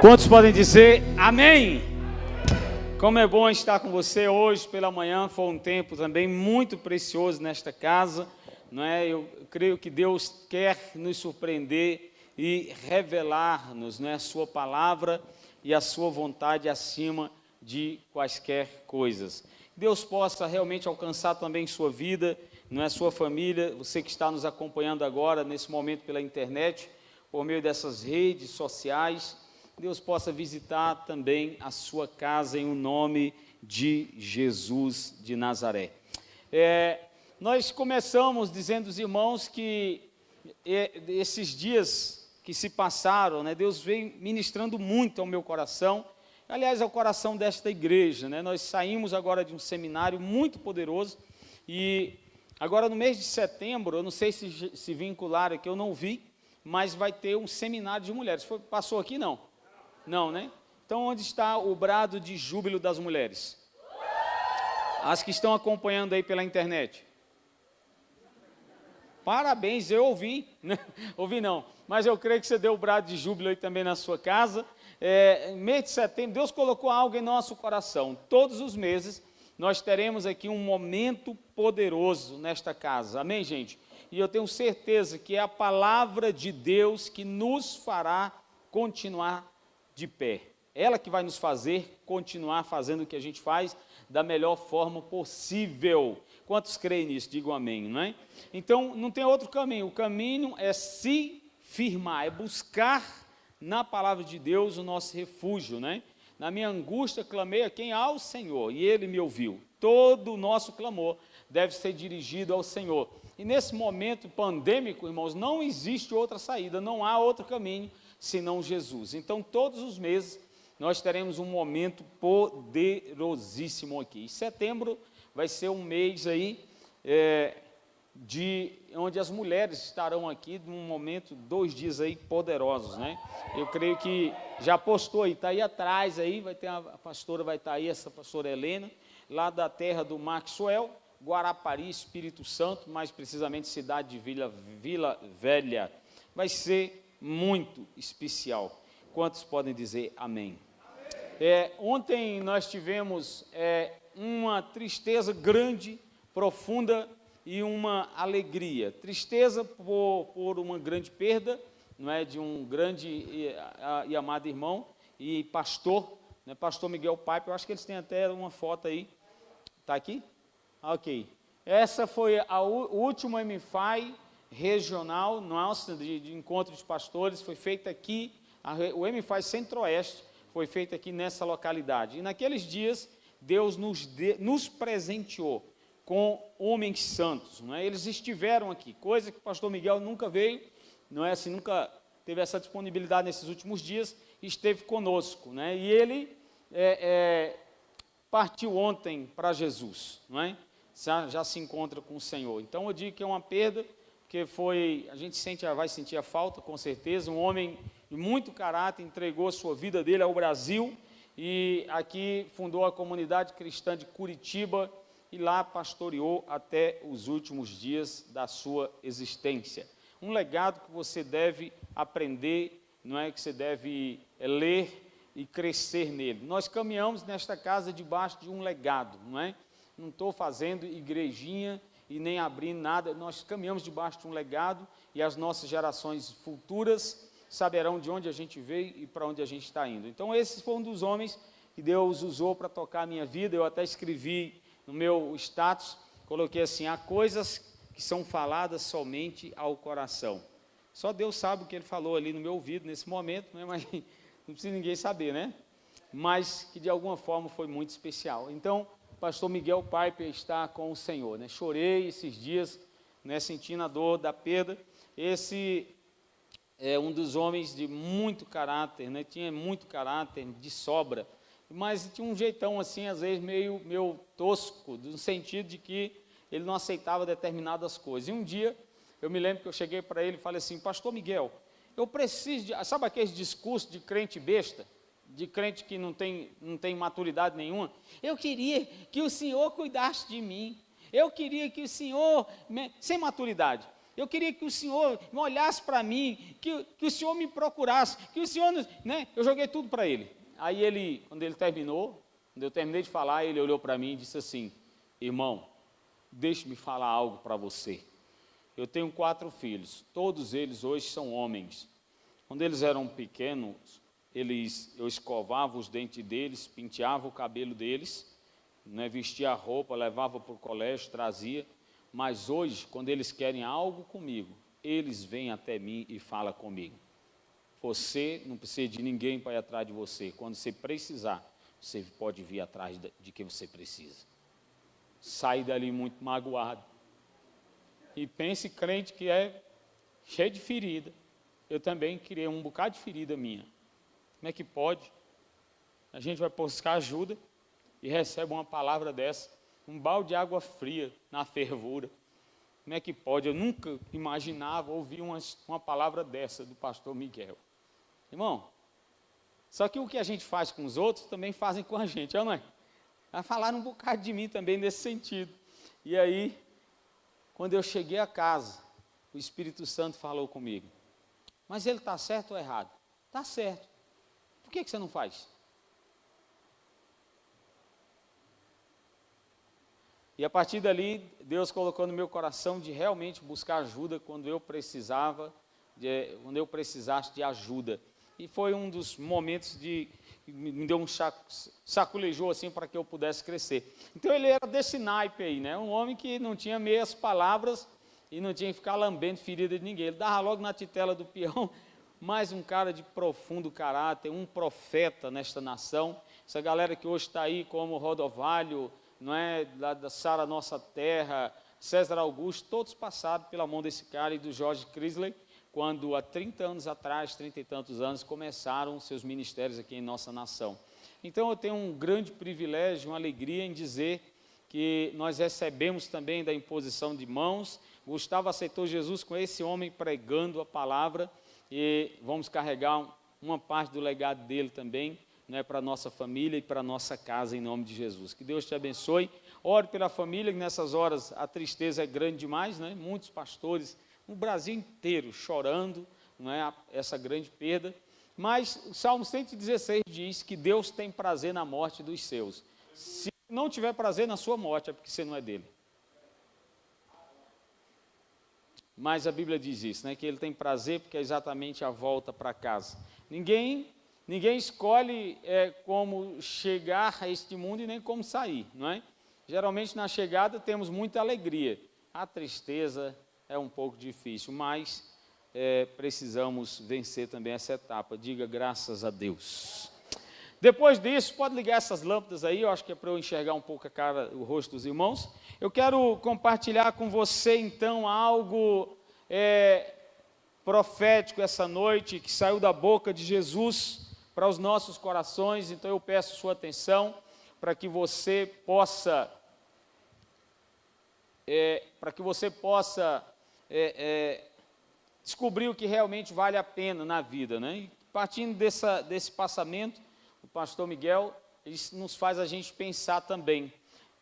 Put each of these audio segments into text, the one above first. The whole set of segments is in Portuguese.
Quantos podem dizer amém? Como é bom estar com você hoje pela manhã. Foi um tempo também muito precioso nesta casa, não é? Eu creio que Deus quer nos surpreender e revelar-nos, não é, a sua palavra e a sua vontade acima de quaisquer coisas. Deus possa realmente alcançar também sua vida, não é, sua família, você que está nos acompanhando agora nesse momento pela internet, por meio dessas redes sociais. Deus possa visitar também a sua casa em o nome de Jesus de Nazaré. Nós começamos dizendo aos irmãos que esses dias que se passaram, né, Deus vem ministrando muito ao meu coração, aliás, ao coração desta igreja, né? Nós saímos agora de um seminário muito poderoso e agora no mês de setembro, eu não sei se vincularam aqui, eu não vi, mas vai ter um seminário de mulheres. Passou aqui, não? Não, né? Então, onde está o brado de júbilo das mulheres? As que estão acompanhando aí pela internet. Parabéns, eu ouvi, né? Ouvi não, mas eu creio que você deu o brado de júbilo aí também na sua casa. Mês de setembro, Deus colocou algo em nosso coração. Todos os meses, nós teremos aqui um momento poderoso nesta casa. Amém, gente? E eu tenho certeza que é a palavra de Deus que nos fará continuar de pé. Ela que vai nos fazer continuar fazendo o que a gente faz da melhor forma possível. Quantos creem nisso? Digam amém, não é? Então, não tem outro caminho. O caminho é se firmar, é buscar na palavra de Deus o nosso refúgio, né? Na minha angústia, clamei a quem? Ao Senhor, e Ele me ouviu. Todo o nosso clamor deve ser dirigido ao Senhor. E nesse momento pandêmico, irmãos, não existe outra saída, não há outro caminho senão Jesus. Então, todos os meses, nós teremos um momento poderosíssimo aqui. E setembro vai ser um mês aí, onde as mulheres estarão aqui, num momento, 2 dias aí poderosos, né? Eu creio que já postou aí, está aí atrás aí, vai ter a pastora, vai estar aí, essa pastora Helena, lá da terra do Maxwell, Guarapari, Espírito Santo, mais precisamente cidade de Vila Velha. Vai ser muito especial. Quantos podem dizer amém? Ontem nós tivemos uma tristeza grande, profunda e uma alegria. Tristeza por uma grande perda, não é, de um grande e amado irmão e pastor, né, pastor Miguel Pipe. Eu acho que eles têm até uma foto aí. Está aqui? Ok. Essa foi o último MFI regional nossa de encontro de pastores, foi feita aqui, o MFI Centro-Oeste foi feito aqui nessa localidade. E naqueles dias, Deus nos presenteou com homens santos, não é? Eles estiveram aqui, coisa que o pastor Miguel nunca veio, não é assim, nunca teve essa disponibilidade nesses últimos dias, esteve conosco, né? E ele partiu ontem para Jesus, não é? Já se encontra com o Senhor. Então eu digo que é uma perda, porque a gente vai sentir a falta, com certeza. Um homem de muito caráter, entregou a sua vida dele ao Brasil e aqui fundou a comunidade cristã de Curitiba e lá pastoreou até os últimos dias da sua existência. Um legado que você deve aprender, não é, que você deve ler e crescer nele. Nós caminhamos nesta casa debaixo de um legado, não é? Não estou fazendo igrejinha e nem abrindo nada, nós caminhamos debaixo de um legado e as nossas gerações futuras saberão de onde a gente veio e para onde a gente está indo. Então esse foi um dos homens que Deus usou para tocar a minha vida. Eu até escrevi no meu status, coloquei assim: há coisas que são faladas somente ao coração. Só Deus sabe o que ele falou ali no meu ouvido nesse momento, né? Mas não precisa ninguém saber, né? Mas que de alguma forma foi muito especial. Então, pastor Miguel Piper está com o Senhor, né? Chorei esses dias, né, sentindo a dor da perda. Esse é um dos homens de muito caráter, né? Tinha muito caráter, de sobra, mas tinha um jeitão assim, às vezes meio tosco, no sentido de que ele não aceitava determinadas coisas. E um dia, eu me lembro que eu cheguei para ele e falei assim: pastor Miguel, eu preciso de... Sabe aquele discurso de crente besta? De crente que não tem maturidade nenhuma? Eu queria que o Senhor cuidasse de mim. Eu queria que o Senhor... Sem maturidade. eu queria que o Senhor olhasse para mim, que o Senhor me procurasse, que o Senhor, né? Eu joguei tudo para ele. Aí ele, quando ele terminou, quando eu terminei de falar, ele olhou para mim e disse assim: irmão, deixe-me falar algo para você. Eu tenho 4 filhos, todos eles hoje são homens. Quando eles eram pequenos, eu escovava os dentes deles, penteava o cabelo deles, né, vestia a roupa, levava para o colégio, trazia. Mas hoje, quando eles querem algo comigo, eles vêm até mim e falam comigo. Você não precisa de ninguém para ir atrás de você. Quando você precisar, você pode vir atrás de quem você precisa. Sai dali muito magoado. E pense, crente que é cheio de ferida. Eu também criei um bocado de ferida minha. Como é que pode? A gente vai buscar ajuda e recebe uma palavra dessa, um balde de água fria na fervura. Como é que pode? Eu nunca imaginava ouvir uma palavra dessa do pastor Miguel. Irmão, só que o que a gente faz com os outros, também fazem com a gente, não é? Vai falar um bocado de mim também nesse sentido. E aí, quando eu cheguei a casa, o Espírito Santo falou comigo: mas ele está certo ou errado? Está certo. Por que você não faz? E a partir dali, Deus colocou no meu coração de realmente buscar ajuda quando eu precisasse de ajuda. E foi um dos momentos que me deu saculejou assim para que eu pudesse crescer. Então ele era desse naipe aí, né? Um homem que não tinha meias palavras e não tinha que ficar lambendo ferida de ninguém. Ele dava logo na titela do peão, mas um cara de profundo caráter, um profeta nesta nação. Essa galera que hoje está aí como Rodovalho, não é, lá da Sara Nossa Terra, César Augusto, todos passaram pela mão desse cara e do George Crisley, quando há 30 anos atrás, 30 e tantos anos, começaram seus ministérios aqui em nossa nação. Então eu tenho um grande privilégio, uma alegria em dizer que nós recebemos também da imposição de mãos. Gustavo aceitou Jesus com esse homem pregando a palavra e vamos carregar uma parte do legado dele também, né, para a nossa família e para a nossa casa, em nome de Jesus. Que Deus te abençoe. Ore pela família, que nessas horas a tristeza é grande demais, né? Muitos pastores no Brasil inteiro chorando, não é, essa grande perda. Mas o Salmo 116 diz que Deus tem prazer na morte dos seus. Se não tiver prazer na sua morte, é porque você não é dele. Mas a Bíblia diz isso, né, que ele tem prazer porque é exatamente a volta para casa. Ninguém escolhe como chegar a este mundo e nem como sair, não é? Geralmente na chegada temos muita alegria. A tristeza é um pouco difícil, mas precisamos vencer também essa etapa. Diga graças a Deus. Depois disso, pode ligar essas lâmpadas aí, eu acho que é para eu enxergar um pouco o rosto dos irmãos. Eu quero compartilhar com você, então, algo profético essa noite, que saiu da boca de Jesus para os nossos corações. Então eu peço sua atenção para que você possa descobrir o que realmente vale a pena na vida, né? E partindo desse passamento, o pastor Miguel, ele nos faz a gente pensar também.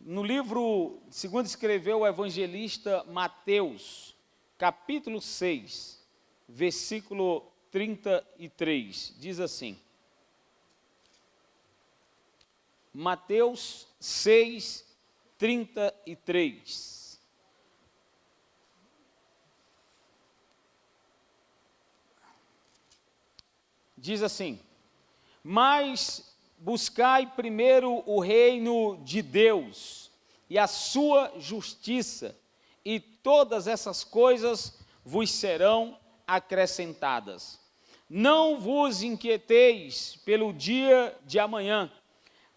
No livro, segundo escreveu o evangelista Mateus, capítulo 6, versículo 33, diz assim: Mateus 6, 33. Diz assim: mas buscai primeiro o reino de Deus e a sua justiça, e todas essas coisas vos serão acrescentadas. Não vos inquieteis pelo dia de amanhã,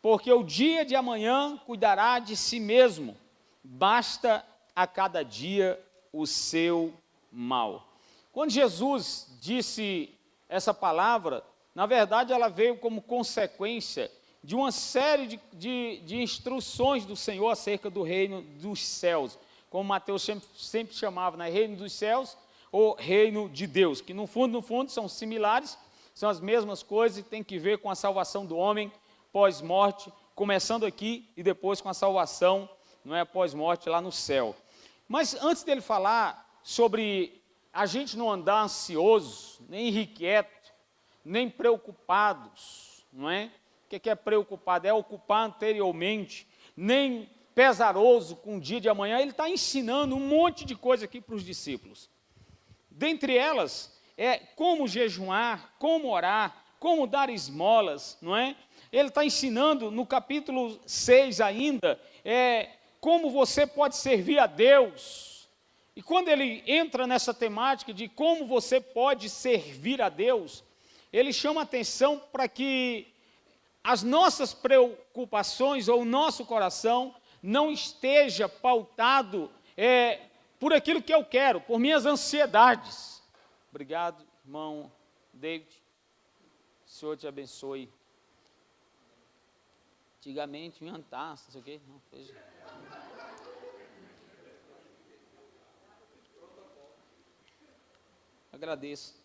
porque o dia de amanhã cuidará de si mesmo, basta a cada dia o seu mal. Quando Jesus disse essa palavra, na verdade ela veio como consequência de uma série de instruções do Senhor acerca do reino dos céus, como Mateus sempre chamava, né? Reino dos céus ou reino de Deus, que no fundo são similares, são as mesmas coisas e tem que ver com a salvação do homem pós-morte, começando aqui e depois com a salvação, não é, pós-morte lá no céu. Mas antes dele falar sobre a gente não andar ansioso, nem irrequieto, nem preocupados, não é? O que é preocupado? É ocupar anteriormente, nem pesaroso com o dia de amanhã. Ele está ensinando um monte de coisa aqui para os discípulos. Dentre elas, é como jejuar, como orar, como dar esmolas, não é? Ele está ensinando no capítulo 6 ainda, como você pode servir a Deus. E quando ele entra nessa temática de como você pode servir a Deus, ele chama atenção para que as nossas preocupações ou o nosso coração não esteja pautado por aquilo que eu quero, por minhas ansiedades. Obrigado, irmão David. O Senhor te abençoe. Antigamente, vinha taça, não sei o quê. Não, fez. Agradeço.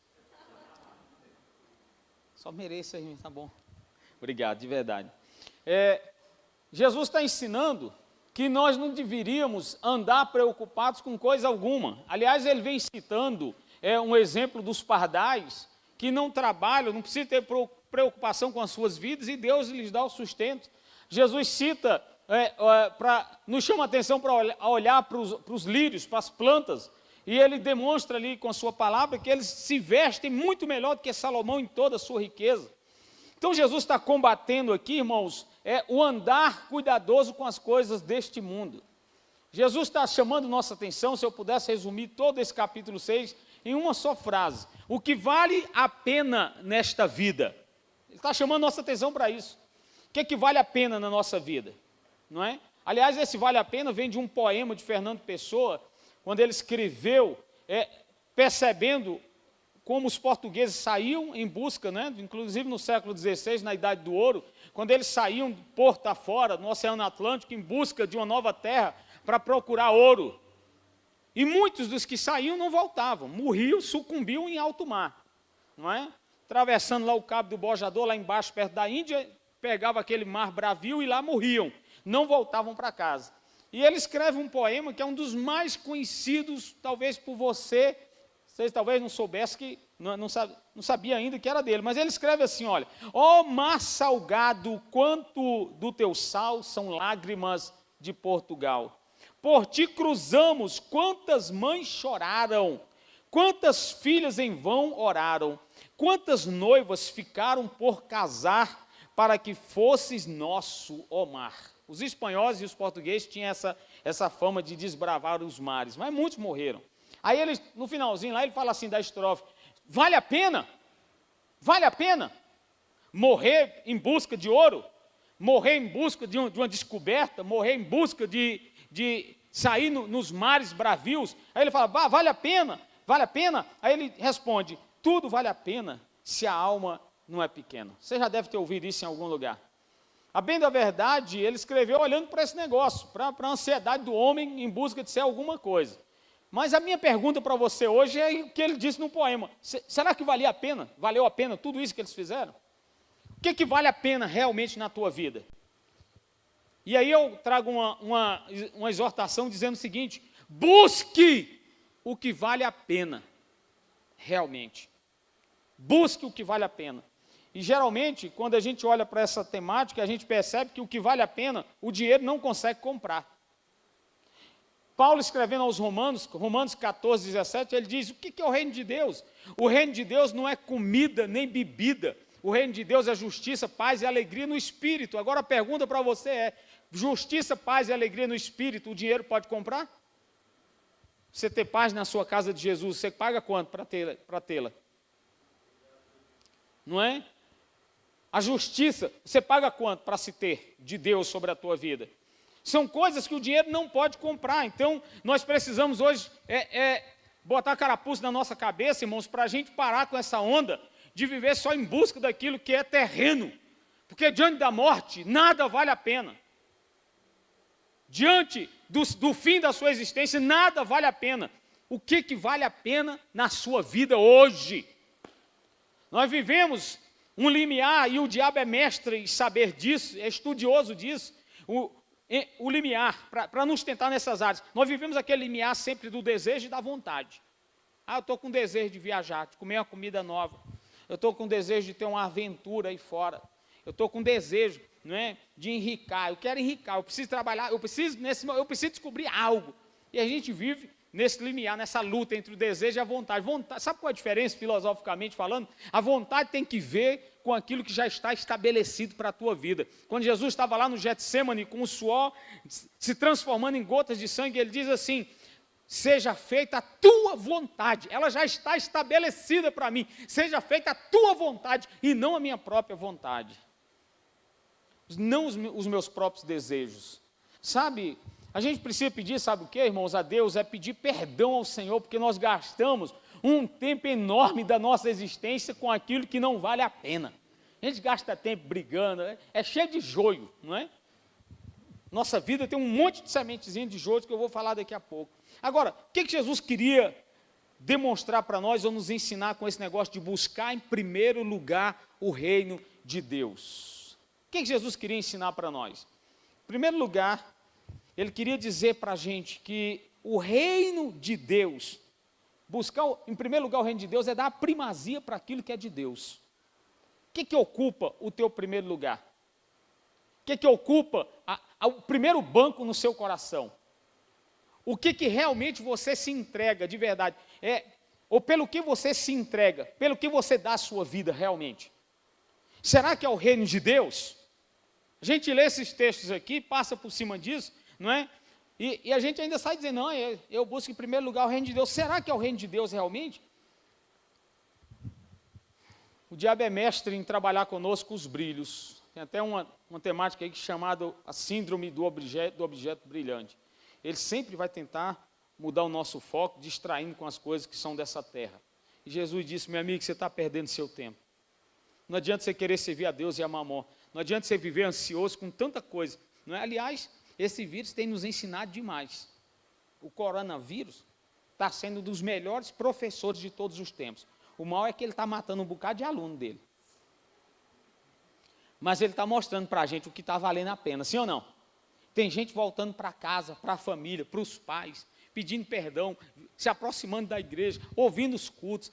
Só mereço aí, tá bom. Obrigado, de verdade. Jesus está ensinando que nós não deveríamos andar preocupados com coisa alguma. Aliás, ele vem citando um exemplo dos pardais, que não trabalham, não precisam ter preocupação com as suas vidas, e Deus lhes dá o sustento. Jesus cita, nos chama a atenção para olhar para os lírios, para as plantas, e ele demonstra ali com a sua palavra que eles se vestem muito melhor do que Salomão em toda a sua riqueza. Então Jesus está combatendo aqui, irmãos, o andar cuidadoso com as coisas deste mundo. Jesus está chamando nossa atenção, se eu pudesse resumir todo esse capítulo 6 em uma só frase: o que vale a pena nesta vida. Ele está chamando nossa atenção para isso. O que vale a pena na nossa vida? Não é? Aliás, esse vale a pena vem de um poema de Fernando Pessoa, quando ele escreveu, percebendo como os portugueses saíam em busca, né, inclusive no século XVI, na Idade do Ouro, quando eles saíam de porto afora, no Oceano Atlântico, em busca de uma nova terra, para procurar ouro. E muitos dos que saíam não voltavam, morriam, sucumbiam em alto mar, não é? Atravessando lá o Cabo do Bojador, lá embaixo, perto da Índia, pegava aquele mar bravio e lá morriam, não voltavam para casa. E ele escreve um poema que é um dos mais conhecidos, talvez por vocês talvez não soubessem, que não sabia ainda que era dele, mas ele escreve assim, olha: ó mar salgado, quanto do teu sal são lágrimas de Portugal. Por ti cruzamos, quantas mães choraram, quantas filhas em vão oraram, quantas noivas ficaram por casar, para que fosses nosso, ó mar. Os espanhóis e os portugueses tinham essa fama de desbravar os mares, mas muitos morreram. Aí ele, no finalzinho lá, ele fala assim da estrofe: vale a pena? Vale a pena morrer em busca de ouro? Morrer em busca de uma descoberta? Morrer em busca de sair nos mares bravios? Aí ele fala: vale a pena? Vale a pena? Aí ele responde: tudo vale a pena se a alma não é pequena. Você já deve ter ouvido isso em algum lugar. A bem da verdade, ele escreveu olhando para esse negócio, para a ansiedade do homem em busca de ser alguma coisa. Mas a minha pergunta para você hoje é o que ele disse no poema: será que valia a pena? Valeu a pena tudo isso que eles fizeram? O que vale a pena realmente na tua vida? E aí eu trago uma exortação dizendo o seguinte: busque o que vale a pena, realmente. Busque o que vale a pena. E geralmente, quando a gente olha para essa temática, a gente percebe que o que vale a pena, o dinheiro não consegue comprar. Paulo, escrevendo aos Romanos 14, 17, ele diz: o que é o reino de Deus? O reino de Deus não é comida nem bebida. O reino de Deus é justiça, paz e alegria no Espírito. Agora a pergunta para você é: justiça, paz e alegria no Espírito, o dinheiro pode comprar? Você ter paz na sua casa de Jesus, você paga quanto para tê-la? Não é? A justiça, você paga quanto para se ter de Deus sobre a tua vida? São coisas que o dinheiro não pode comprar. Então, nós precisamos hoje botar a carapuça na nossa cabeça, irmãos, para a gente parar com essa onda de viver só em busca daquilo que é terreno. Porque diante da morte, nada vale a pena. Diante do fim da sua existência, nada vale a pena. O que vale a pena na sua vida hoje? Nós vivemos um limiar, e o diabo é mestre em saber disso, é estudioso disso, o limiar, para nos tentar nessas áreas. Nós vivemos aquele limiar sempre do desejo e da vontade. Ah, eu estou com desejo de viajar, de comer uma comida nova. Eu estou com desejo de ter uma aventura aí fora. Eu estou com desejo, não é, de enricar. Eu quero enricar, eu preciso trabalhar, eu preciso descobrir algo. E a gente vive nesse limiar, nessa luta entre o desejo e a vontade. Sabe qual é a diferença, filosoficamente falando? A vontade tem que ver com aquilo que já está estabelecido para a tua vida. Quando Jesus estava lá no Getsêmani, com o suor se transformando em gotas de sangue, ele diz assim: seja feita a tua vontade. Ela já está estabelecida para mim. Seja feita a tua vontade e não a minha própria vontade. Não os meus próprios desejos. Sabe, a gente precisa pedir, sabe o que, irmãos, a Deus? É pedir perdão ao Senhor, porque nós gastamos um tempo enorme da nossa existência com aquilo que não vale a pena. A gente gasta tempo brigando, é cheio de joio, não é? Nossa vida tem um monte de sementezinha de joio que eu vou falar daqui a pouco. Agora, o que Jesus queria demonstrar para nós ou nos ensinar com esse negócio de buscar em primeiro lugar o reino de Deus? O que Jesus queria ensinar para nós? Em primeiro lugar, ele queria dizer para a gente que o reino de Deus, buscar em primeiro lugar o reino de Deus é dar a primazia para aquilo que é de Deus. O que ocupa o teu primeiro lugar? O que ocupa o primeiro banco no seu coração? O que realmente você se entrega de verdade? Ou pelo que você se entrega? Pelo que você dá a sua vida realmente? Será que é o reino de Deus? A gente lê esses textos aqui, passa por cima disso, não é? E a gente ainda sai dizendo, não, eu busco em primeiro lugar o reino de Deus. Será que é o reino de Deus realmente? O diabo é mestre em trabalhar conosco os brilhos. Tem até uma temática aí chamada a síndrome do objeto brilhante. Ele sempre vai tentar mudar o nosso foco, distraindo com as coisas que são dessa terra. E Jesus disse, meu amigo, você está perdendo seu tempo. Não adianta você querer servir a Deus e a Mamon. Não adianta você viver ansioso com tanta coisa. Não é? Aliás, esse vírus tem nos ensinado demais. O coronavírus está sendo um dos melhores professores de todos os tempos. O mal é que ele está matando um bocado de aluno dele. Mas ele está mostrando para a gente o que está valendo a pena, sim ou não? Tem gente voltando para casa, para a família, para os pais, pedindo perdão, se aproximando da igreja, ouvindo os cultos,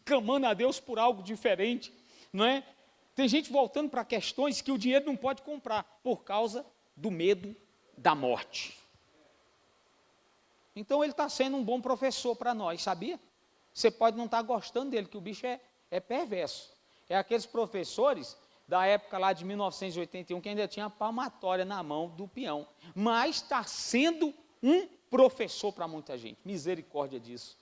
clamando a Deus por algo diferente, não é? Tem gente voltando para questões que o dinheiro não pode comprar, por causa do medo da morte. Então ele está sendo um bom professor para nós, sabia? Você pode não estar gostando dele, que o bicho é perverso. É aqueles professores da época lá de 1981, que ainda tinha a palmatória na mão do peão. Mas está sendo um professor para muita gente. Misericórdia disso.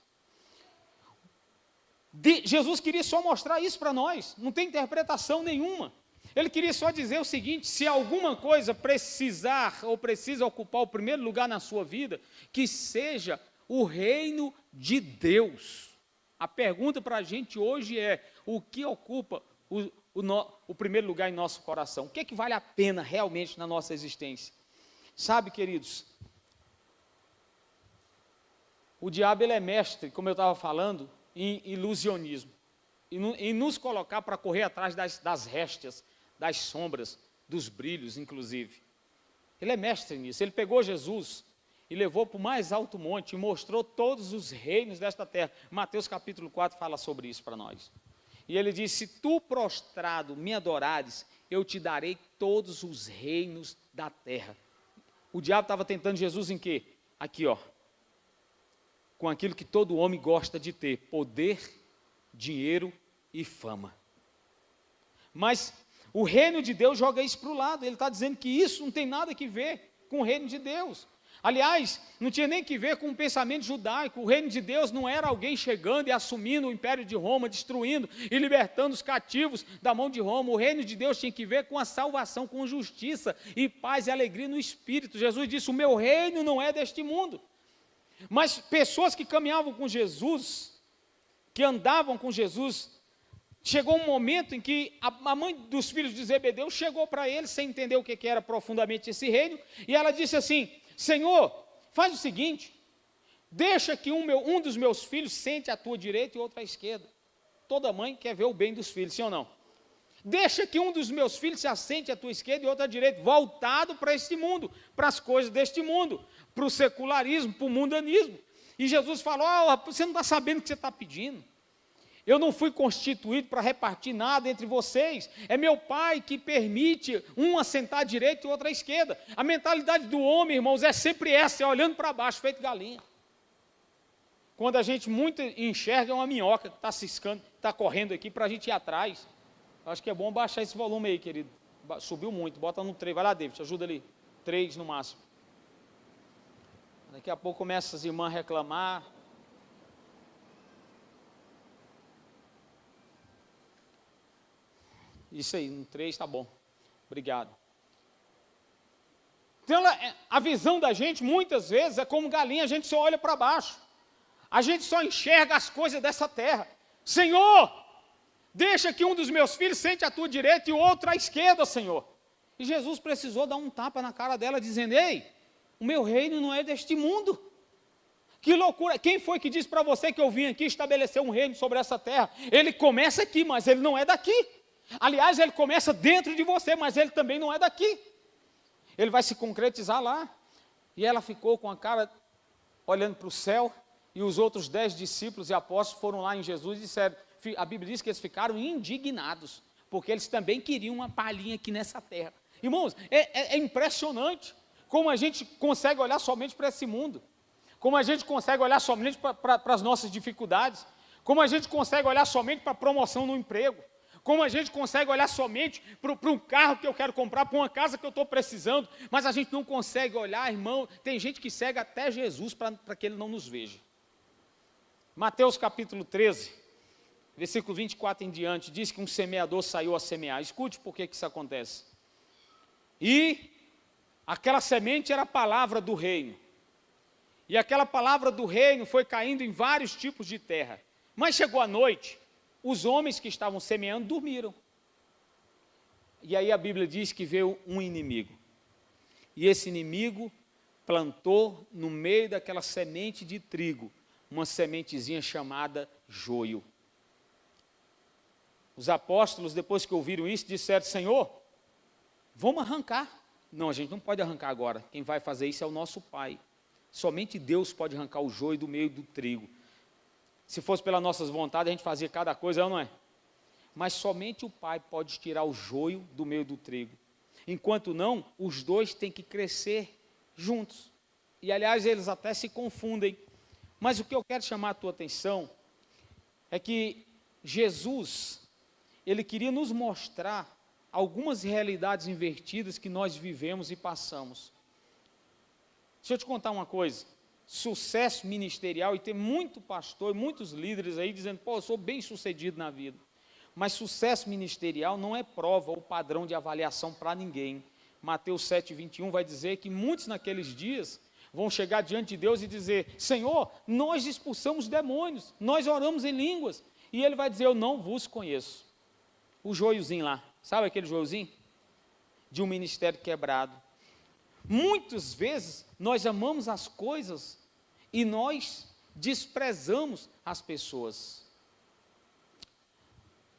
Jesus queria só mostrar isso para nós. Não tem interpretação nenhuma. Ele queria só dizer o seguinte: se alguma coisa precisar ou precisa ocupar o primeiro lugar na sua vida, que seja o reino de Deus. A pergunta para a gente hoje é: o que ocupa o primeiro lugar em nosso coração? O que é que vale a pena realmente na nossa existência? Sabe, queridos, o diabo ele é mestre, como eu estava falando, em ilusionismo, em nos colocar para correr atrás das réstias, das sombras, dos brilhos, inclusive. Ele é mestre nisso. Ele pegou Jesus e levou para o mais alto monte e mostrou todos os reinos desta terra. Mateus capítulo 4 fala sobre isso para nós. E ele diz: se tu prostrado me adorares, eu te darei todos os reinos da terra. O diabo estava tentando Jesus em quê? Aqui, ó. Com aquilo que todo homem gosta de ter: poder, dinheiro e fama. Mas o reino de Deus joga isso para o lado. Ele está dizendo que isso não tem nada que ver com o reino de Deus. Aliás, não tinha nem que ver com o pensamento judaico. O reino de Deus não era alguém chegando e assumindo o império de Roma, destruindo e libertando os cativos da mão de Roma. O reino de Deus tinha que ver com a salvação, com justiça e paz e alegria no Espírito. Jesus disse: o meu reino não é deste mundo. Mas pessoas que caminhavam com Jesus, que andavam com Jesus, chegou um momento em que a mãe dos filhos de Zebedeu chegou para ele, sem entender o que era profundamente esse reino, e ela disse assim: Senhor, faz o seguinte, deixa que um dos meus filhos sente à tua direita e outro à esquerda. Toda mãe quer ver o bem dos filhos, sim ou não? Deixa que um dos meus filhos se assente à tua esquerda e outro à direita, voltado para este mundo, para as coisas deste mundo, para o secularismo, para o mundanismo. E Jesus falou, você não está sabendo o que você está pedindo. Eu não fui constituído para repartir nada entre vocês. É meu Pai que permite um assentar à direita e o outro à esquerda. A mentalidade do homem, irmãos, é sempre essa, é olhando para baixo, feito galinha. Quando a gente muito enxerga é uma minhoca que está ciscando, está correndo aqui para a gente ir atrás. Acho que é bom baixar esse volume aí, querido. Subiu muito, bota no 3. Vai lá, David, ajuda ali. 3 no máximo. Daqui a pouco começa as irmãs a reclamar. Isso aí, no 3 está bom. Obrigado. Então, a visão da gente, muitas vezes, é como galinha, a gente só olha para baixo. A gente só enxerga as coisas dessa terra. Senhor, deixa que um dos meus filhos sente à tua direita e o outro à esquerda, Senhor. E Jesus precisou dar um tapa na cara dela, dizendo, ei, o meu reino não é deste mundo. Que loucura, quem foi que disse para você que eu vim aqui estabelecer um reino sobre essa terra? Ele começa aqui, mas ele não é daqui. Aliás, ele começa dentro de você, mas ele também não é daqui. Ele vai se concretizar lá. E ela ficou com a cara olhando para o céu, e os outros 10 discípulos e apóstolos foram lá em Jesus e disseram, a Bíblia diz que eles ficaram indignados, porque eles também queriam uma palhinha aqui nessa terra. Irmãos, é impressionante como a gente consegue olhar somente para esse mundo, como a gente consegue olhar somente para as nossas dificuldades, como a gente consegue olhar somente para a promoção no emprego, como a gente consegue olhar somente para um carro que eu quero comprar, para uma casa que eu estou precisando, mas a gente não consegue olhar, irmão, tem gente que segue até Jesus para que ele não nos veja. Mateus capítulo 13, versículo 24 em diante, diz que um semeador saiu a semear. Escute por que isso acontece. E aquela semente era a palavra do reino. E aquela palavra do reino foi caindo em vários tipos de terra. Mas chegou a noite, os homens que estavam semeando dormiram. E aí a Bíblia diz que veio um inimigo. E esse inimigo plantou no meio daquela semente de trigo uma sementezinha chamada joio. Os apóstolos, depois que ouviram isso, disseram, Senhor, vamos arrancar. Não, a gente não pode arrancar agora. Quem vai fazer isso é o nosso Pai. Somente Deus pode arrancar o joio do meio do trigo. Se fosse pelas nossas vontades, a gente fazia cada coisa, não é? Mas somente o Pai pode tirar o joio do meio do trigo. Enquanto não, os dois têm que crescer juntos. E, aliás, eles até se confundem. Mas o que eu quero chamar a tua atenção é que Jesus, ele queria nos mostrar algumas realidades invertidas que nós vivemos e passamos. Deixa eu te contar uma coisa. Sucesso ministerial, e tem muito pastor e muitos líderes aí dizendo, pô, eu sou bem sucedido na vida. Mas sucesso ministerial não é prova ou padrão de avaliação para ninguém. Mateus 7:21 vai dizer que muitos naqueles dias vão chegar diante de Deus e dizer, Senhor, nós expulsamos demônios, nós oramos em línguas. E ele vai dizer, eu não vos conheço. O joiozinho lá, sabe aquele joiozinho? De um ministério quebrado. Muitas vezes nós amamos as coisas e nós desprezamos as pessoas.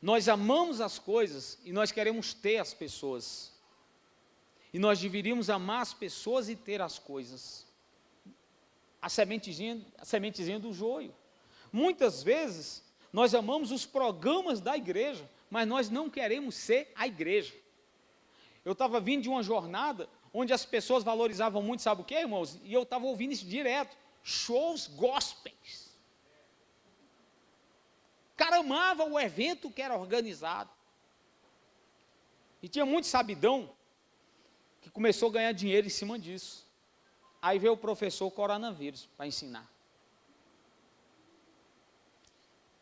Nós amamos as coisas e nós queremos ter as pessoas. E nós deveríamos amar as pessoas e ter as coisas. A sementezinha do joio. Muitas vezes nós amamos os programas da igreja, mas nós não queremos ser a igreja. Eu estava vindo de uma jornada onde as pessoas valorizavam muito, sabe o que, irmãos? E eu estava ouvindo isso direto, shows gospels. O cara amava o evento que era organizado. E tinha muito sabidão que começou a ganhar dinheiro em cima disso. Aí veio o professor coronavírus para ensinar.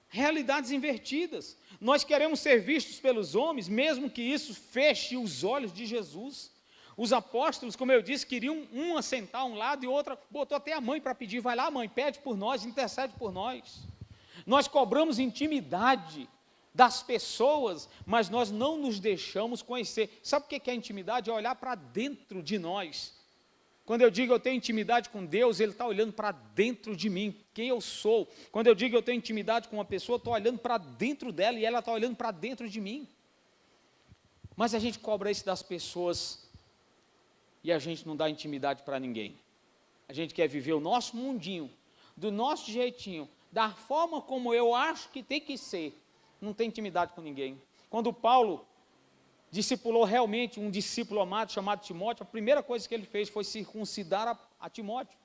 Realidades invertidas. Nós queremos ser vistos pelos homens, mesmo que isso feche os olhos de Jesus. Os apóstolos, como eu disse, queriam um assentar a um lado e outro, botou até a mãe para pedir, vai lá mãe, pede por nós, intercede por nós. Nós cobramos intimidade das pessoas, mas nós não nos deixamos conhecer. Sabe o que é intimidade? É olhar para dentro de nós. Quando eu digo eu tenho intimidade com Deus, Ele está olhando para dentro de mim, quem eu sou. Quando eu digo eu tenho intimidade com uma pessoa, eu estou olhando para dentro dela e ela está olhando para dentro de mim. Mas a gente cobra isso das pessoas e a gente não dá intimidade para ninguém. A gente quer viver o nosso mundinho, do nosso jeitinho, da forma como eu acho que tem que ser, não tem intimidade com ninguém. Quando Paulo discipulou realmente um discípulo amado chamado Timóteo, a primeira coisa que ele fez foi circuncidar a Timóteo.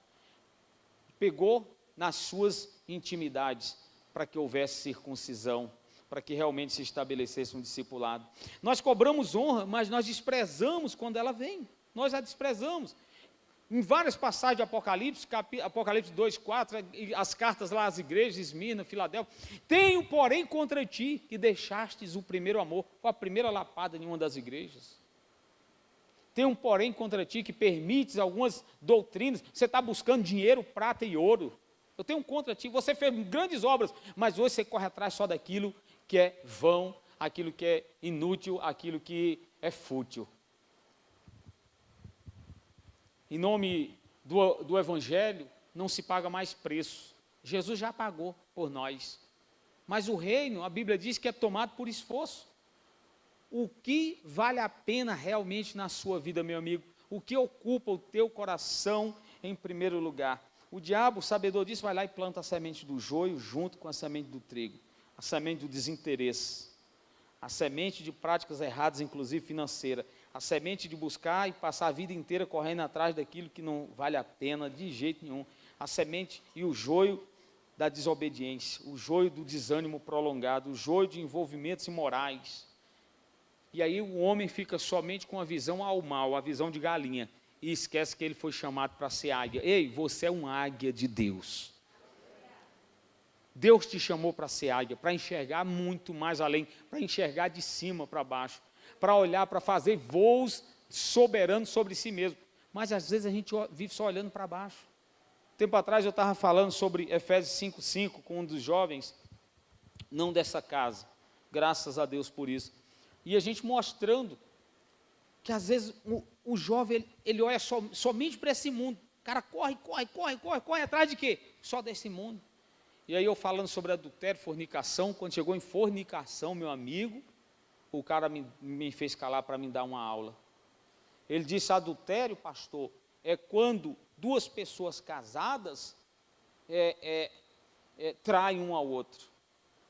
Pegou nas suas intimidades para que houvesse circuncisão, para que realmente se estabelecesse um discipulado. Nós cobramos honra, mas nós desprezamos quando ela vem. Nós a desprezamos. Em várias passagens de Apocalipse, Apocalipse 2, 4, as cartas lá às igrejas, Esmirna, Filadélfia, tenho, porém, contra ti, que deixastes o primeiro amor. Foi a primeira lapada em uma das igrejas. Tenho, porém, contra ti, que permites algumas doutrinas, você está buscando dinheiro, prata e ouro. Eu tenho contra ti, você fez grandes obras, mas hoje você corre atrás só daquilo que é vão, aquilo que é inútil, aquilo que é fútil. Em nome do Evangelho, não se paga mais preço. Jesus já pagou por nós. Mas o reino, a Bíblia diz que é tomado por esforço. O que vale a pena realmente na sua vida, meu amigo? O que ocupa o teu coração em primeiro lugar? O diabo, o sabedor disso, vai lá e planta a semente do joio junto com a semente do trigo. A semente do desinteresse. A semente de práticas erradas, inclusive financeira. A semente de buscar e passar a vida inteira correndo atrás daquilo que não vale a pena de jeito nenhum. A semente e o joio da desobediência, o joio do desânimo prolongado, o joio de envolvimentos imorais. E aí o homem fica somente com a visão ao mal, a visão de galinha, e esquece que ele foi chamado para ser águia. Ei, você é uma águia de Deus. Deus te chamou para ser águia, para enxergar muito mais além, para enxergar de cima para baixo, para olhar, para fazer voos soberanos sobre si mesmo. Mas às vezes a gente vive só olhando para baixo. Tempo atrás eu estava falando sobre Efésios 5:5 com um dos jovens, não dessa casa, graças a Deus por isso. E a gente mostrando que às vezes o jovem, ele olha somente para esse mundo. O cara corre atrás de quê? Só desse mundo. E aí eu falando sobre adultério, fornicação, quando chegou em fornicação, meu amigo, o cara me fez calar para me dar uma aula. Ele disse, adultério, pastor, é quando duas pessoas casadas traem um ao outro.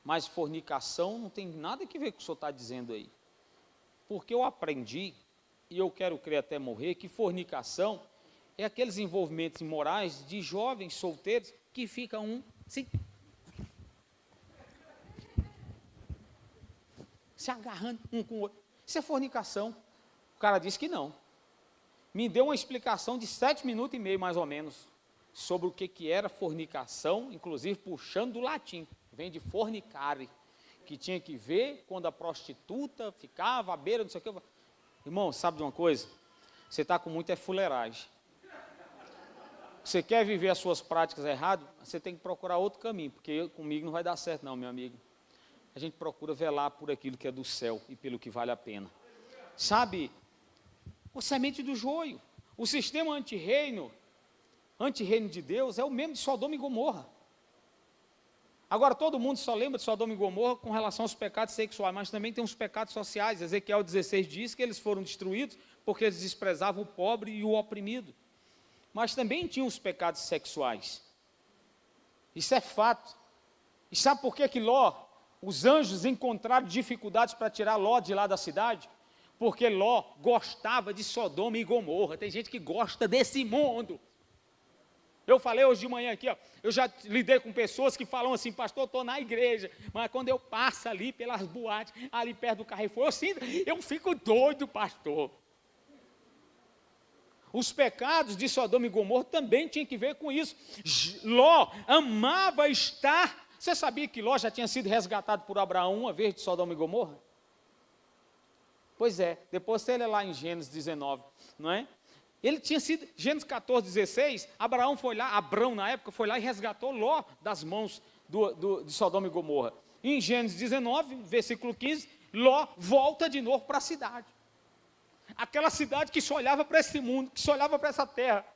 Mas fornicação não tem nada a ver com o que o senhor está dizendo aí. Porque eu aprendi, e eu quero crer até morrer, que fornicação é aqueles envolvimentos imorais de jovens solteiros que ficam se agarrando um com o outro. Isso é fornicação. O cara disse que não. Me deu uma explicação de 7 minutos e meio, mais ou menos, sobre o que era fornicação, inclusive puxando do latim. Vem de fornicare, que tinha que ver quando a prostituta ficava à beira, não sei o que. Irmão, sabe de uma coisa? Você está com muita fuleiragem. Você quer viver as suas práticas erradas, você tem que procurar outro caminho, porque comigo não vai dar certo não, meu amigo. A gente procura velar por aquilo que é do céu e pelo que vale a pena. Sabe, o semente do joio, o sistema antirreino de Deus é o mesmo de Sodoma e Gomorra. Agora todo mundo só lembra de Sodoma e Gomorra com relação aos pecados sexuais, mas também tem os pecados sociais. Ezequiel 16 diz que eles foram destruídos porque eles desprezavam o pobre e o oprimido. Mas também tinham os pecados sexuais. Isso é fato. E sabe por que os anjos encontraram dificuldades para tirar Ló de lá da cidade? Porque Ló gostava de Sodoma e Gomorra. Tem gente que gosta desse mundo. Eu falei hoje de manhã aqui, eu já lidei com pessoas que falam assim, pastor, eu estou na igreja, mas quando eu passo ali pelas boates, ali perto do Carrefour, eu fico doido, pastor. Os pecados de Sodoma e Gomorra também tinham que ver com isso. Ló amava estar... Você sabia que Ló já tinha sido resgatado por Abraão uma vez de Sodoma e Gomorra? Pois é, depois você lê lá em Gênesis 19, não é? Ele tinha sido, Gênesis 14, 16, Abraão na época, foi lá e resgatou Ló das mãos de Sodoma e Gomorra. Em Gênesis 19, versículo 15, Ló volta de novo para a cidade. Aquela cidade que só olhava para esse mundo, que só olhava para essa terra.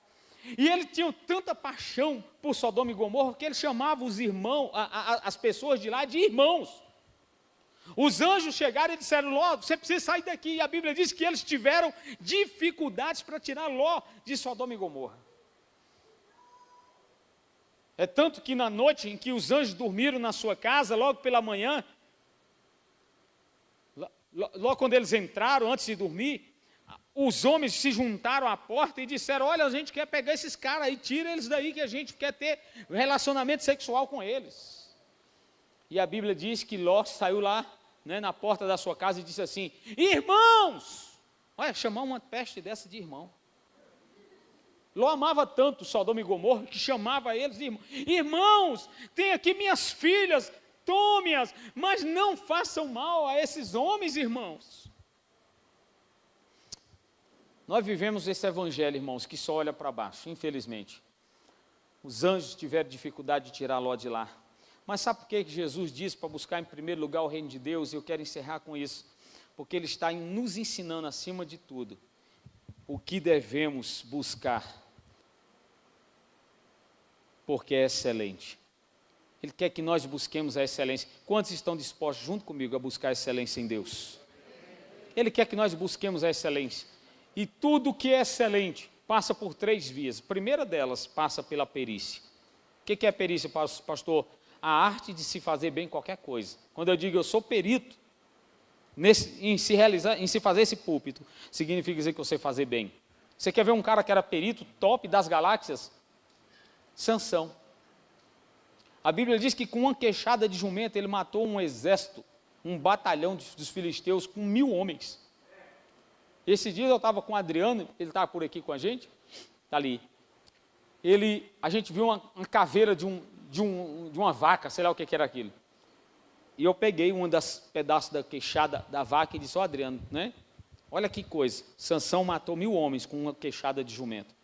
E ele tinha tanta paixão por Sodoma e Gomorra, que ele chamava os irmãos, as pessoas de lá de irmãos. Os anjos chegaram e disseram, Ló, você precisa sair daqui. E a Bíblia diz que eles tiveram dificuldades para tirar Ló de Sodoma e Gomorra. É tanto que na noite em que os anjos dormiram na sua casa, logo pela manhã, logo quando eles entraram, antes de dormir, os homens se juntaram à porta e disseram: olha, a gente quer pegar esses caras aí, tira eles daí que a gente quer ter relacionamento sexual com eles. E a Bíblia diz que Ló saiu lá, né, na porta da sua casa e disse assim: irmãos! Olha, chamar uma peste dessa de irmão. Ló amava tanto Sodoma e Gomorra que chamava eles de irmãos. Irmãos, tem aqui minhas filhas, tome-as, mas não façam mal a esses homens, irmãos. Nós vivemos esse evangelho, irmãos, que só olha para baixo, infelizmente. Os anjos tiveram dificuldade de tirar Ló de lá. Mas sabe por que Jesus disse para buscar em primeiro lugar o reino de Deus? E eu quero encerrar com isso. Porque Ele está nos ensinando, acima de tudo, o que devemos buscar. Porque é excelente. Ele quer que nós busquemos a excelência. Quantos estão dispostos, junto comigo, a buscar a excelência em Deus? Ele quer que nós busquemos a excelência. E tudo que é excelente passa por 3 vias. A primeira delas passa pela perícia. O que é a perícia, pastor? A arte de se fazer bem qualquer coisa. Quando eu digo eu sou perito em se fazer esse púlpito, significa dizer que eu sei fazer bem. Você quer ver um cara que era perito top das galáxias? Sansão. A Bíblia diz que com uma queixada de jumento ele matou um exército, um batalhão dos filisteus com 1000 homens. Esse dia eu estava com o Adriano, ele estava por aqui com a gente, está ali. A gente viu uma caveira de uma vaca, sei lá o que era aquilo. E eu peguei um dos pedaços da queixada da vaca e disse: ó, Adriano, né? Olha que coisa, Sansão matou 1000 homens com uma queixada de jumento.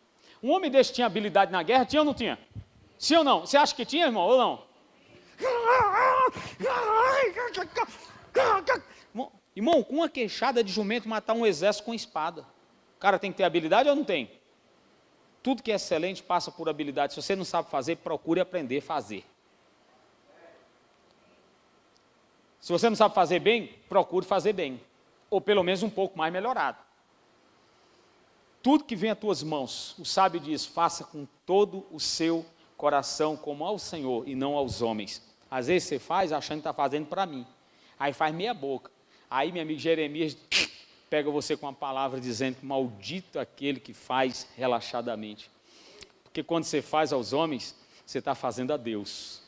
Um homem desse tinha habilidade na guerra, tinha ou não tinha? Sim ou não? Você acha que tinha, irmão, ou não? Irmão, com uma queixada de jumento matar um exército com espada. O cara tem que ter habilidade ou não tem? Tudo que é excelente passa por habilidade. Se você não sabe fazer, procure aprender a fazer. Se você não sabe fazer bem, procure fazer bem. Ou pelo menos um pouco mais melhorado. Tudo que vem às tuas mãos, o sábio diz: faça com todo o seu coração como ao Senhor e não aos homens. Às vezes você faz achando que está fazendo para mim. Aí faz meia boca. Aí meu amigo Jeremias pega você com uma palavra dizendo que maldito aquele que faz relaxadamente. Porque quando você faz aos homens, você está fazendo a Deus.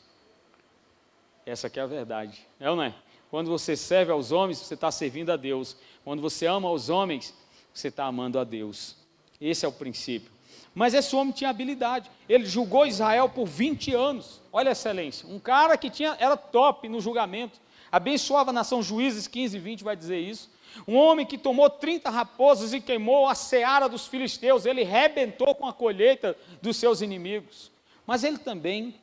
Essa aqui é a verdade. É ou não é? Quando você serve aos homens, você está servindo a Deus. Quando você ama aos homens, você está amando a Deus. Esse é o princípio. Mas esse homem tinha habilidade. Ele julgou Israel por 20 anos. Olha a excelência. Um cara que era top no julgamento. Abençoava a nação. Juízes 15 e 20 vai dizer isso. Um homem que tomou 30 raposas e queimou a seara dos filisteus. Ele rebentou com a colheita dos seus inimigos. Mas ele também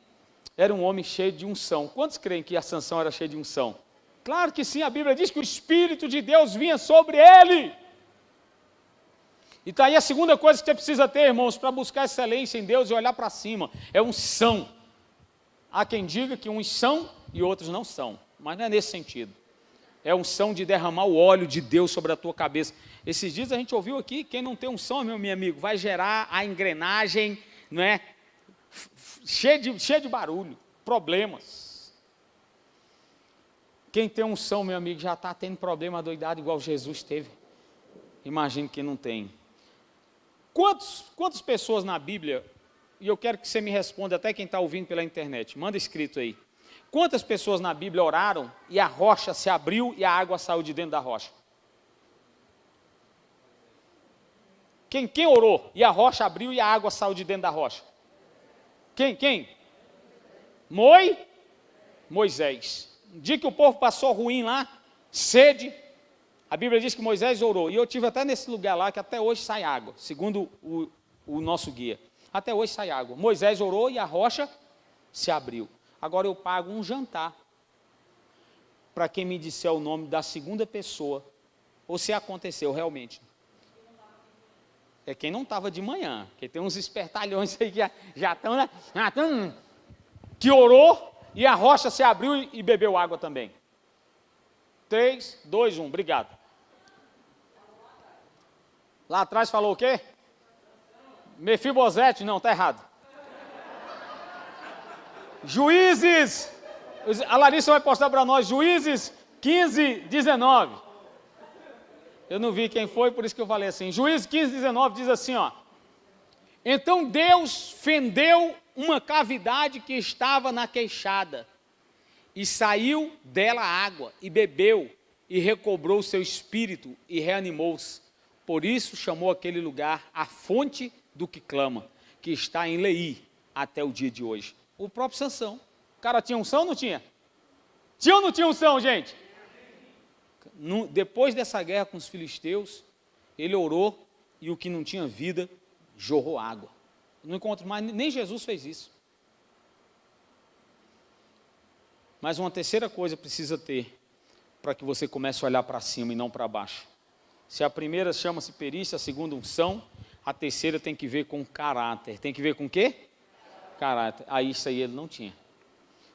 era um homem cheio de unção. Quantos creem que a Sansão era cheia de unção? Claro que sim, a Bíblia diz que o Espírito de Deus vinha sobre ele. E está aí a segunda coisa que você precisa ter, irmãos, para buscar excelência em Deus e olhar para cima, é unção. Há quem diga que uns são e outros não são, mas não é nesse sentido. É unção de derramar o óleo de Deus sobre a tua cabeça. Esses dias a gente ouviu aqui, quem não tem unção, meu amigo, vai gerar a engrenagem, não é? Cheia de barulho, problemas. Quem tem unção, meu amigo, já está tendo problema doidado igual Jesus teve. Imagine que não tem. Quantas pessoas na Bíblia, e eu quero que você me responda, até quem está ouvindo pela internet, manda escrito aí. Quantas pessoas na Bíblia oraram e a rocha se abriu e a água saiu de dentro da rocha? Quem orou e a rocha abriu e a água saiu de dentro da rocha? Quem? Moisés. Um dia que o povo passou ruim lá, sede, a Bíblia diz que Moisés orou, e eu tive até nesse lugar lá, que até hoje sai água, segundo o nosso guia. Até hoje sai água. Moisés orou e a rocha se abriu. Agora eu pago um jantar para quem me disser o nome da segunda pessoa, ou se aconteceu realmente. É quem não estava de manhã, porque tem uns espertalhões aí que já estão, né? Que orou e a rocha se abriu e bebeu água também. 3, 2, 1, obrigado. Lá atrás falou o quê? Mefibosete? Não, está errado. Juízes, a Larissa vai postar para nós, Juízes 15, 19. Eu não vi quem foi, por isso que eu falei assim. Juízes 15, 19 diz assim, ó. Então Deus fendeu uma cavidade que estava na queixada, e saiu dela água, e bebeu, e recobrou o seu espírito, e reanimou-se. Por isso chamou aquele lugar a fonte do que clama, que está em Leí, até o dia de hoje. O próprio Sansão. O cara tinha unção ou não tinha? Tinha ou não tinha unção, gente? Depois dessa guerra com os filisteus, ele orou, e o que não tinha vida, jorrou água. Não encontro mais, nem Jesus fez isso. Mas uma terceira coisa precisa ter, para que você comece a olhar para cima e não para baixo. Se a primeira chama-se perícia, a segunda unção, a terceira tem que ver com caráter. Tem que ver com o quê? Caráter. Aí isso aí ele não tinha.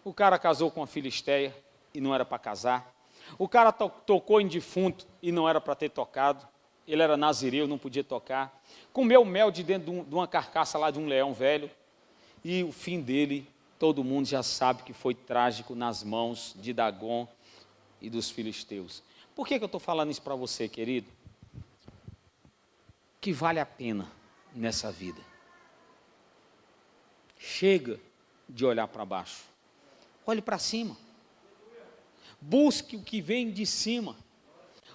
O cara casou com a filisteia e não era para casar. O cara tocou em defunto e não era para ter tocado. Ele era nazireu, não podia tocar. Comeu mel de dentro de uma carcaça lá de um leão velho. E o fim dele, todo mundo já sabe que foi trágico nas mãos de Dagom e dos filisteus. Por que eu estou falando isso para você, querido? Que vale a pena nessa vida. Chega de olhar para baixo. Olhe para cima. Busque o que vem de cima.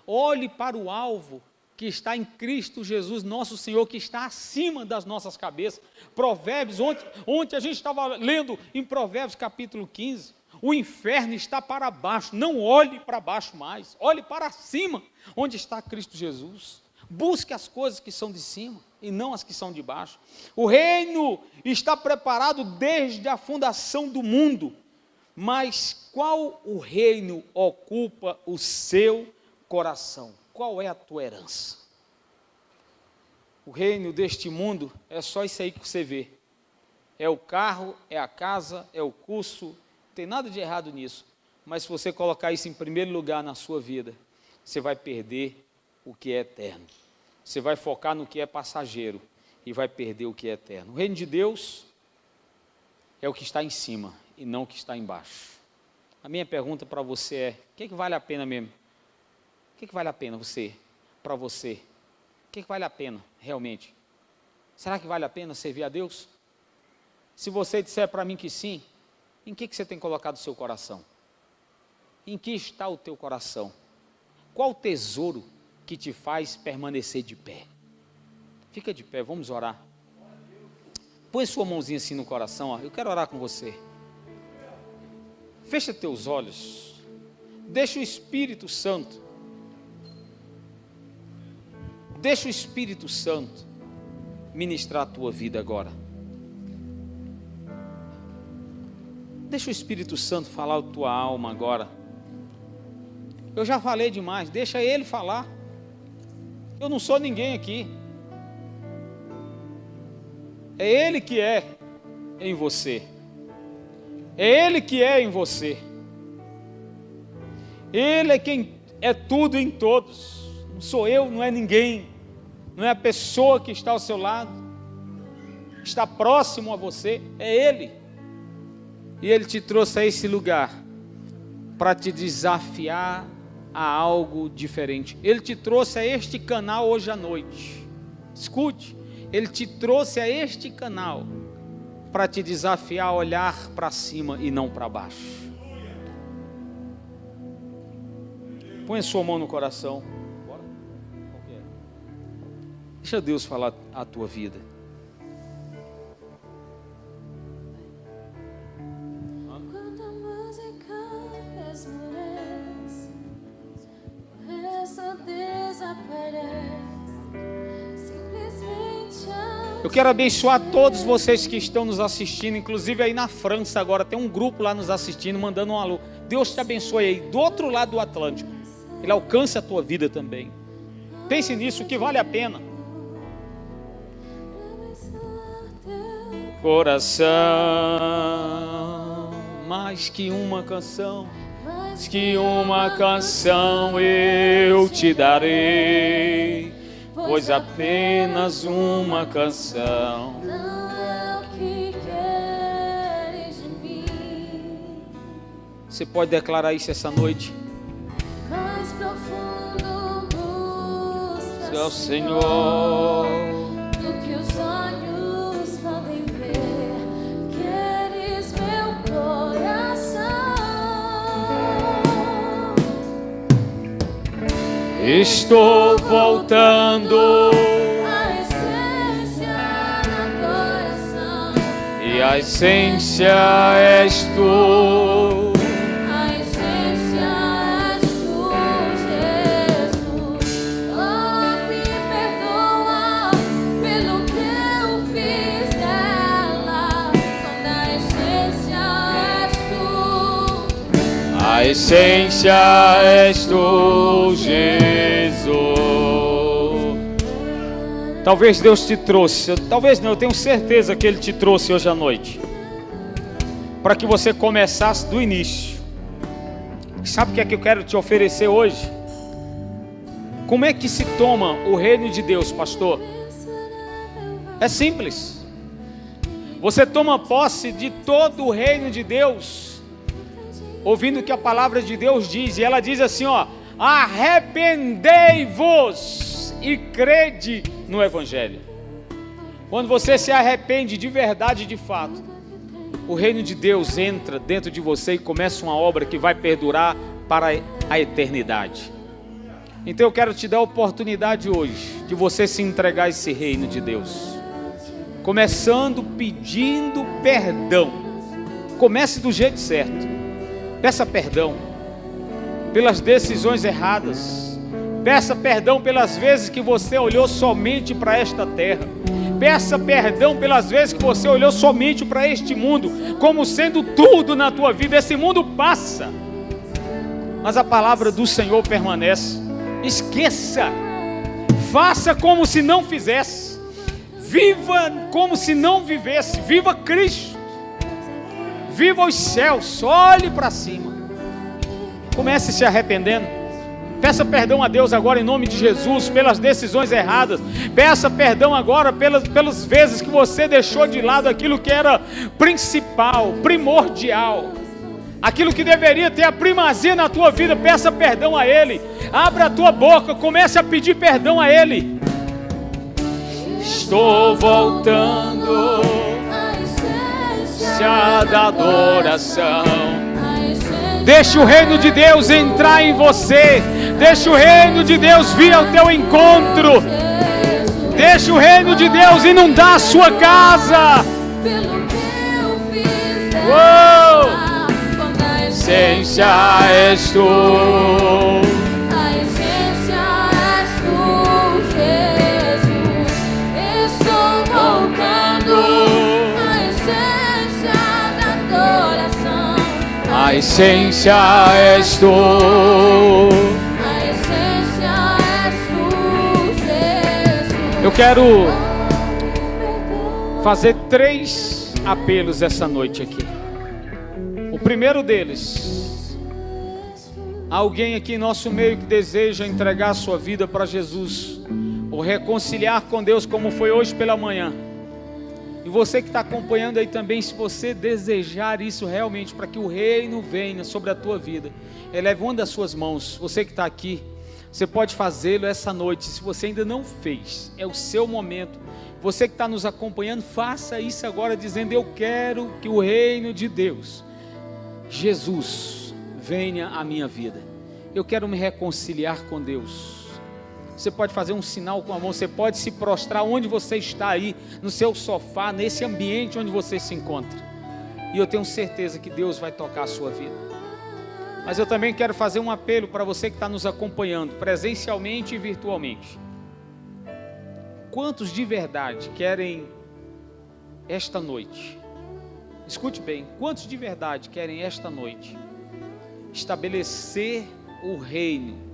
Olhe para o alvo que está em Cristo Jesus, nosso Senhor, que está acima das nossas cabeças. Provérbios, ontem a gente estava lendo em Provérbios capítulo 15, o inferno está para baixo, não olhe para baixo mais, olhe para cima, onde está Cristo Jesus. Busque as coisas que são de cima e não as que são de baixo. O reino está preparado desde a fundação do mundo, mas qual o reino ocupa o seu coração? Qual é a tua herança? O reino deste mundo é só isso aí que você vê. É o carro, é a casa, é o curso, não tem nada de errado nisso. Mas se você colocar isso em primeiro lugar na sua vida, você vai perder o que é eterno. Você vai focar no que é passageiro e vai perder o que é eterno. O reino de Deus é o que está em cima e não o que está embaixo. A minha pergunta para você é, o que vale a pena mesmo? O que vale a pena para você? O que vale a pena realmente? Será que vale a pena servir a Deus? Se você disser para mim que sim, em que você tem colocado o seu coração? Em que está o teu coração? Qual o tesouro que te faz permanecer de pé? Fica de pé, vamos orar. Põe sua mãozinha assim no coração, ó. Eu quero orar com você. Fecha teus olhos. Deixa o Espírito Santo. Deixa o Espírito Santo ministrar a tua vida agora. Deixa o Espírito Santo falar a tua alma agora. Eu já falei demais, deixa Ele falar. Eu não sou ninguém aqui. É Ele que é em você. É Ele que é em você. Ele é quem é tudo em todos. Não sou eu, não é ninguém. Não é a pessoa que está ao seu lado. Está próximo a você. É Ele. E Ele te trouxe a esse lugar para te desafiar a algo diferente. Ele te trouxe a este canal hoje à noite. Escute. Ele te trouxe a este canal para te desafiar a olhar para cima e não para baixo. Põe a sua mão no coração. Bora. Deixa Deus falar a tua vida. Quando a música esmorece, o resto desaparece. Eu quero abençoar todos vocês que estão nos assistindo, inclusive aí na França agora, tem um grupo lá nos assistindo, mandando um alô. Deus te abençoe aí, do outro lado do Atlântico. Ele alcance a tua vida também. Pense nisso, que vale a pena. Coração, mais que uma canção, mais que uma canção eu te darei. Pois apenas uma canção não é o que queres de mim. Você pode declarar isso essa noite? Mais profundo busca, Seu Senhor, do que os olhos podem ver, queres meu coração. estou voltando A essência da adoração, e a essência és tu. a essência és tu, Jesus. Oh, me perdoa pelo que eu fiz dela, quando a essência és tu. A essência és tu, Jesus. Talvez Deus te trouxe, talvez não, eu tenho certeza que Ele te trouxe hoje à noite, para que você começasse do início. Sabe o que é que eu quero te oferecer hoje? Como é que se toma o reino de Deus, pastor? É simples. Você toma posse de todo o reino de Deus, ouvindo o que a palavra de Deus diz, e ela diz assim, ó: arrependei-vos e crede no Evangelho. Quando você se arrepende de verdade, de fato, o reino de Deus entra dentro de você e começa uma obra que vai perdurar para a eternidade. Então eu quero te dar a oportunidade hoje de você se entregar a esse reino de Deus, começando pedindo perdão. Comece do jeito certo. Peça perdão pelas decisões erradas. Peça perdão pelas vezes que você olhou somente para esta terra. Peça perdão pelas vezes que você olhou somente para este mundo, como sendo tudo na tua vida. Esse mundo passa, mas a palavra do Senhor permanece. Esqueça. Faça como se não fizesse. Viva como se não vivesse. Viva Cristo. Viva os céus. Olhe para cima. Comece se arrependendo. Peça perdão a Deus agora em nome de Jesus pelas decisões erradas. Peça perdão agora pelas vezes que você deixou de lado aquilo que era principal, primordial, aquilo que deveria ter a primazia na tua vida. Peça perdão a Ele. Abra a tua boca, comece a pedir perdão a Ele. Estou voltando A essência da adoração. Deixe o reino de Deus entrar em você. Deixe o reino de Deus vir ao teu encontro. Deixe o reino de Deus inundar a sua casa. Pelo que eu fiz Uou! dela, quando a Essência és tu. A essência és tu, Jesus. Estou voltando à essência da adoração. A essência és tu. A essência és tu, Jesus. Eu quero fazer 3 apelos essa noite aqui. O primeiro deles: alguém aqui em nosso meio que deseja entregar a sua vida para Jesus, ou reconciliar com Deus como foi hoje pela manhã. E você que está acompanhando aí também, se você desejar isso realmente, para que o reino venha sobre a tua vida, eleve uma das suas mãos. Você que está aqui, você pode fazê-lo essa noite. Se você ainda não fez, é o seu momento. Você que está nos acompanhando, faça isso agora, dizendo: eu quero que o reino de Deus, Jesus, venha à minha vida. Eu quero me reconciliar com Deus. Você pode fazer um sinal com a mão, você pode se prostrar onde você está aí, no seu sofá, nesse ambiente onde você se encontra. E eu tenho certeza que Deus vai tocar a sua vida. Mas eu também quero fazer um apelo para você que está nos acompanhando, presencialmente e virtualmente. Quantos de verdade querem esta noite? Escute bem, quantos de verdade querem esta noite estabelecer o reino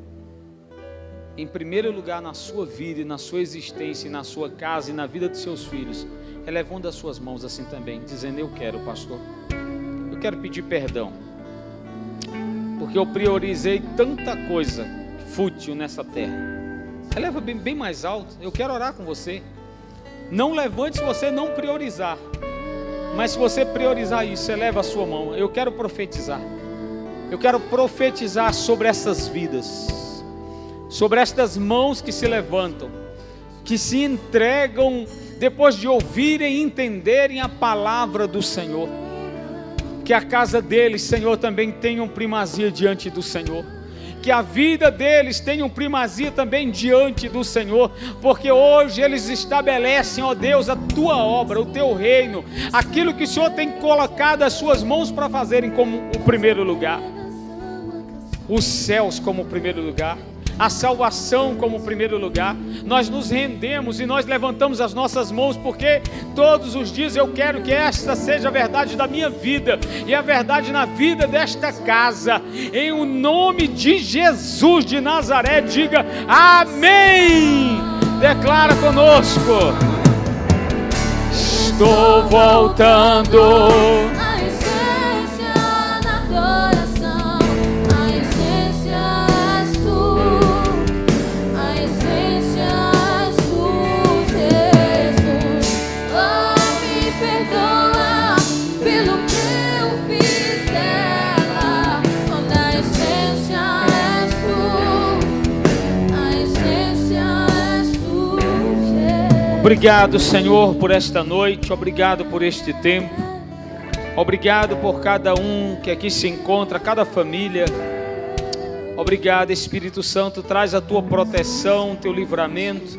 em primeiro lugar na sua vida e na sua existência, e na sua casa e na vida dos seus filhos? Eleve uma das suas mãos assim também, dizendo: eu quero, pastor. Eu quero pedir perdão, porque eu priorizei tanta coisa fútil nessa terra. Eleva bem mais alto. Eu quero orar com você. Não levante se você não priorizar, mas se você priorizar isso, eleva a sua mão. Eu quero profetizar Eu quero profetizar sobre essas vidas, sobre estas mãos que se levantam, que se entregam depois de ouvirem e entenderem a palavra do Senhor. Que a casa deles, Senhor, também tenha primazia diante do Senhor. Que a vida deles tenha primazia também diante do Senhor, porque hoje eles estabelecem, ó Deus, a tua obra, o teu reino, aquilo que o Senhor tem colocado as suas mãos para fazerem como o primeiro lugar, os céus como o primeiro lugar, a salvação como o primeiro lugar. Nós nos rendemos e nós levantamos as nossas mãos, porque todos os dias eu quero que esta seja a verdade da minha vida e a verdade na vida desta casa. Em o nome de Jesus de Nazaré, diga amém. Declara conosco: estou voltando. A essência da adoração, a essência és tu, a essência és tu, Jesus. Oh, me perdoa pelo que eu fiz dela. Oh, a essência és tu, a essência és tu, Jesus. Obrigado, Senhor, por esta noite. Obrigado por este tempo. Obrigado por cada um que aqui se encontra, cada família. Obrigado, Espírito Santo. Traz a tua proteção, teu livramento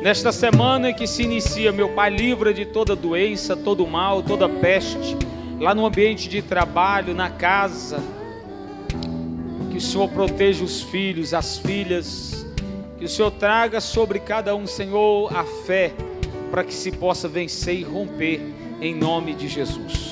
nesta semana que se inicia, meu Pai. Livra de toda doença, todo mal, toda peste, lá no ambiente de trabalho, na casa. Que o Senhor proteja os filhos, as filhas. Que o Senhor traga sobre cada um, Senhor, a fé, para que se possa vencer e romper, em nome de Jesus.